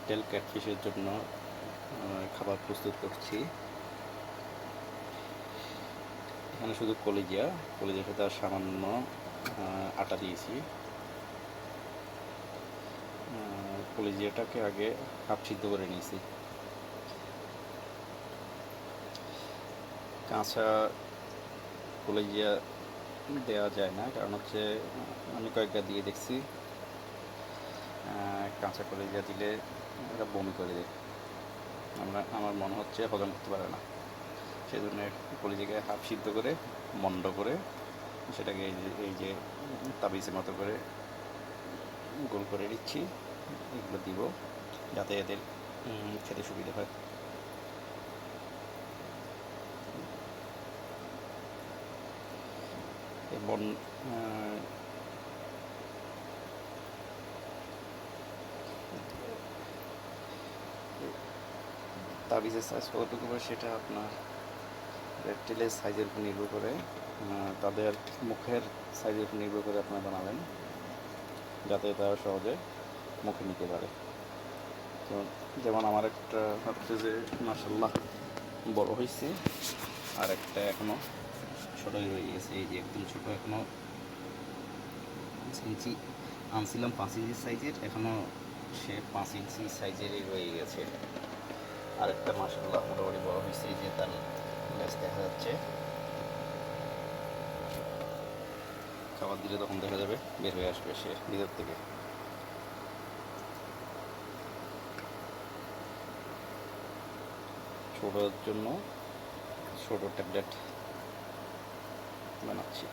টেল ক্যাটফিশের জন্য খাবার প্রস্তুত করছি। এখানে শুধু কলিজিয়ার সাথে আর সামান্য আটা দিয়েছি। কলিজিয়াটাকে আগে হাফ সিদ্ধ করে নিয়েছি। কাঁচা কলিজিয়া দেওয়া যায় না, কারণ হচ্ছে আমি কয়েকবার দিয়ে দেখছি কাঁচা কলিজিয়া দিলে ওরা বমি করে দেয়, আমার মনে হচ্ছে হজম করতে পারে না। সেই জন্য কলিজিয়াকে হাফ সিদ্ধ করে মন্ড করে সেটাকে এই যে তাবিজের মতো করে গোল করে দিচ্ছি। এগুলো দিব যাতে এদের খেতে সুবিধা হয়। এবং তাবিজের সাইজ কতটুকু হবে সেটা আপনার রেপটিলের সাইজের উপর নির্ভর করে, তাদের মুখের সাইজের উপর নির্ভর করে আপনারা বানাবেন যাতে তারা সহজে মুখে নিতে পারে। যেমন আমার একটা হচ্ছে যে মাশাআল্লাহ বড় হয়েছে, আর একটা এখনও ছোটোই রয়ে গেছে। এই যে একদম ছোটো, এখনও 5 ইঞ্চি আনছিলাম 5 ইঞ্চি সাইজের, এখনও সে 5 ইঞ্চি সাইজেরই রয়ে গেছে। আরেকটা মাশাআল্লাহ মোটামুটি বড় হয়েছে, যে তার লেজ দেখা যাচ্ছে। খাবার দিলে তখন দেখা যাবে বের হয়ে আসবে সে ভিতর থেকে। ছোটোর জন্য ছোটো ট্যাবলেট বানাচ্ছি।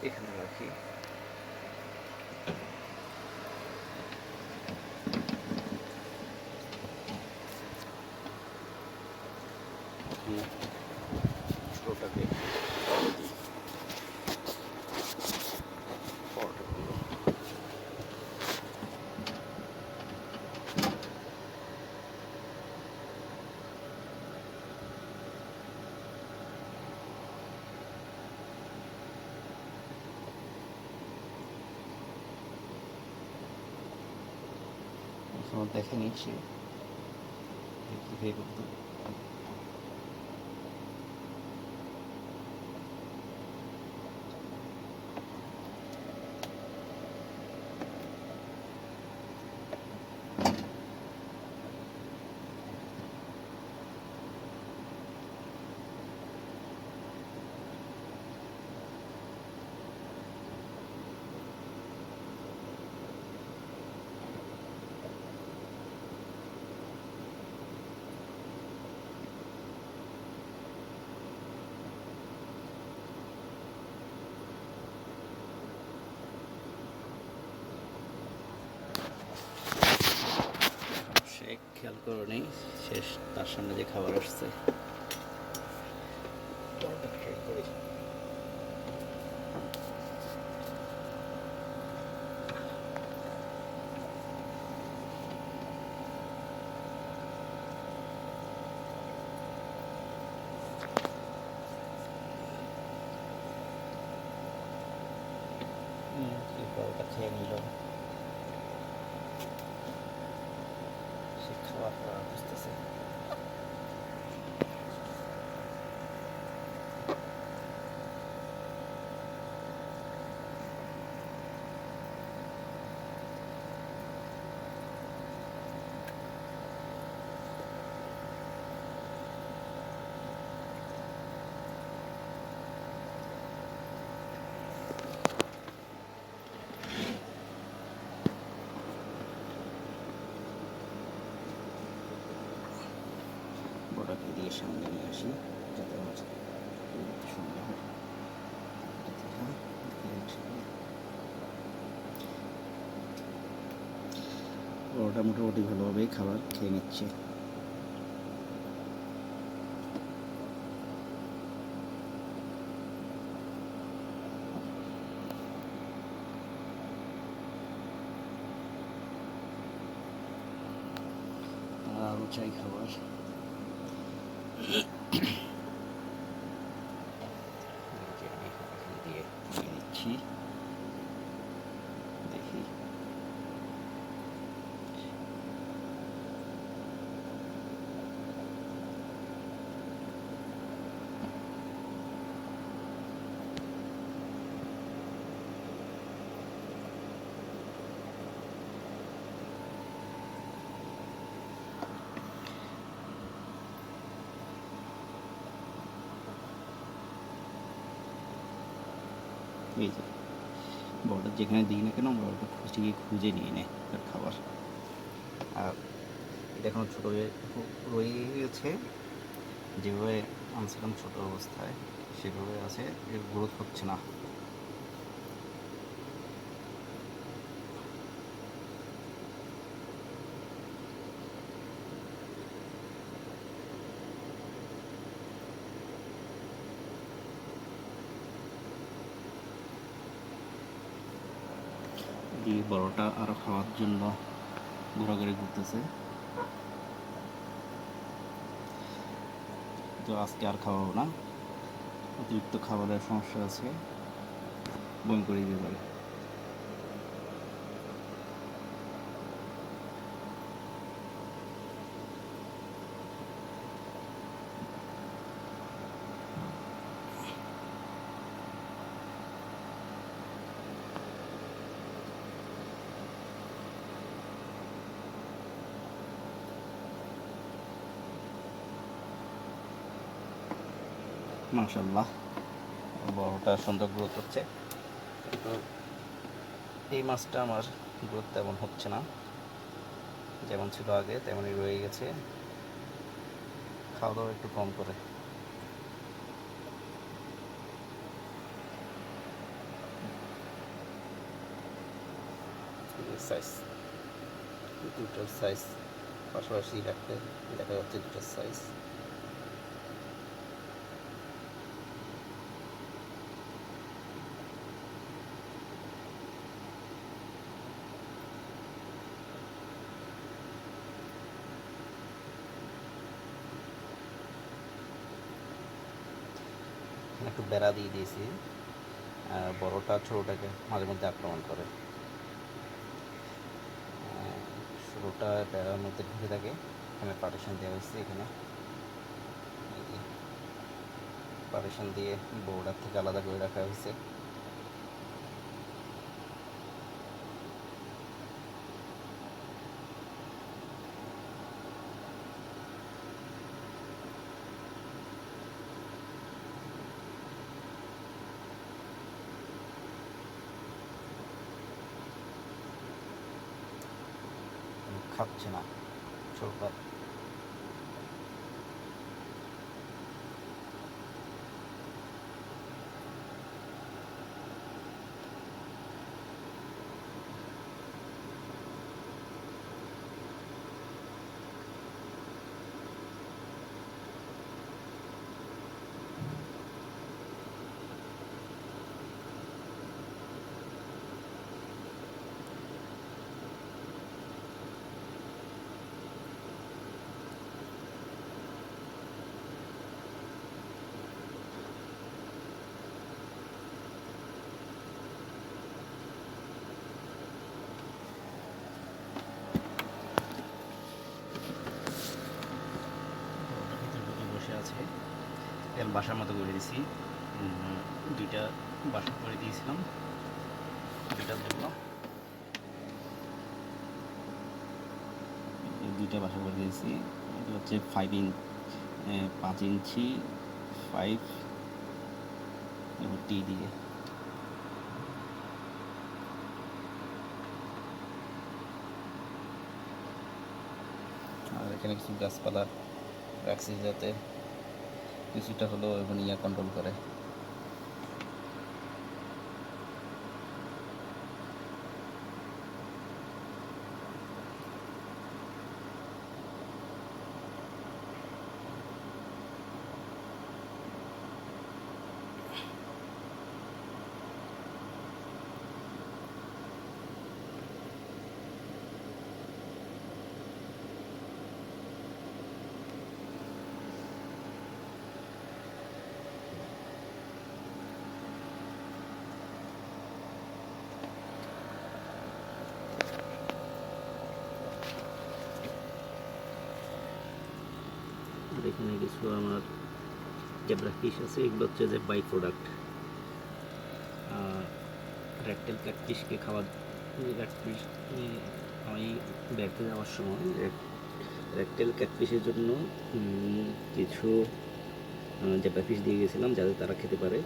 এখানে রাখি। ছোটোটাকে দেখে নিচ্ছি কীভাবে করতে। খেয়াল করে নেই শেষ, তার সামনে যে খাবার আসছে। খেয়ে নিল, সে খাওয়ার পর বুঝতেছে। বড়টাকে দিয়ে সামনে নিয়ে আসি যাতে আমার সুন্দর হয়। ওটা মোটামুটি ভালোভাবেই খাবার খেয়ে নিচ্ছে। আরও চাই খাবার। দিয়ে নিচ্ছি, দেখি। এই যে বড়টা যেখানে দিই না কেন বড়টা খুঁজে নিয়ে নেয় তার খাবার। আর এটা এখনো ছোটো রয়ে গেছে, যেভাবে আনছিলাম ছোটো অবস্থায় সেভাবে আছে, এর গ্রোথ হচ্ছে না। এই বড়টা আরও খাওয়ার জন্য ঘোরাঘুরি করতেছে, তো আজকে আর খাওয়াবো না, অতিরিক্ত খাবারের সমস্যা আছে, বমি করে দিতে পারে। মাশাআল্লাহ বড়টা সুন্দর গ্রোথ হচ্ছে, কিন্তু এই মাছটা আমার গ্রোথ তেমন হচ্ছে না, যেমন ছিল আগে তেমনই রয়ে গেছে। খাওয়া দাওয়া একটু কম করে। সাইজ দুটোর সাইজ পাশাপাশি রাখতে দেখা যাচ্ছে দুটোর সাইজ। একটু বেড়া দিয়ে দিয়েছি, বড়টা ছোটোটাকে মাঝে মধ্যে আক্রমণ করে। ছোটোটা বেড়ার মধ্যে ঢুকে থাকে, এখানে পার্টিশন দেওয়া হয়েছে, এখানে পার্টিশন দিয়ে বড়টার থেকে আলাদা করে রাখা হয়েছে। খাচ্ছে না ছোটটা। তেল বাসার মতো করে দিয়েছি, দুইটা বাসা করে দিয়েছিলাম, দুইটার জন্য দুইটা বাসা করে দিয়েছি। এটা হচ্ছে 5 ইঞ্চি 5 এবং টি দিয়ে। আর এখানে কিছু গাছপালা রাখছি যাতে কিছুটা হলেও এমনিয়া কন্ট্রোল করে। আর এখানে কিছু আমার জেব্রা ফিশ আছে, এগুলো হচ্ছে যে বাই প্রোডাক্ট। রেকটেল ক্যাটফিশকে খাওয়া, ক্যাটফিশ আমি ব্যাগতে যাওয়ার সময় রেকটেল ক্যাটফিশের জন্য কিছু জেব্রা ফিশ দিয়ে গেছিলাম যাতে তারা খেতে পারে।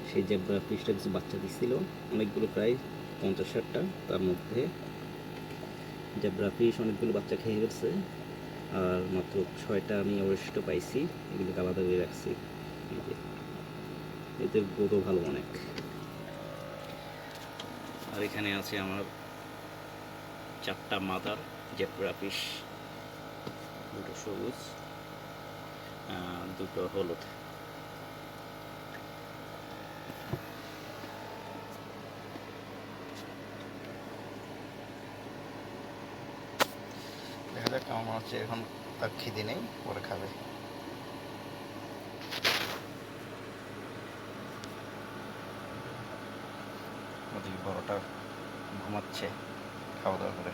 সেই জেব্রা ফিশটা কিছু বাচ্চা দিচ্ছিল, অনেকগুলো, প্রায় 50-60টা। তার মধ্যে জেব্রা ফিশ অনেকগুলো বাচ্চা খেয়ে ফেলছে, আর মাত্র 6টা আমি অবশিষ্ট পাইছি। এগুলোকে আলাদা করে রাখছি। এই যে এদের গ্রোথও ভালো অনেক। আর এখানে আছে আমার 4টা মাদার জেব্রা ফিশ, 2টো সবুজ, 2টো হলুদ। দেখা যাক, আমার মনে হচ্ছে এখন তার খিদে নেই, পরে খাবে। ওদিকে বড়টা ঘুমাচ্ছে খাওয়া দাওয়া করে।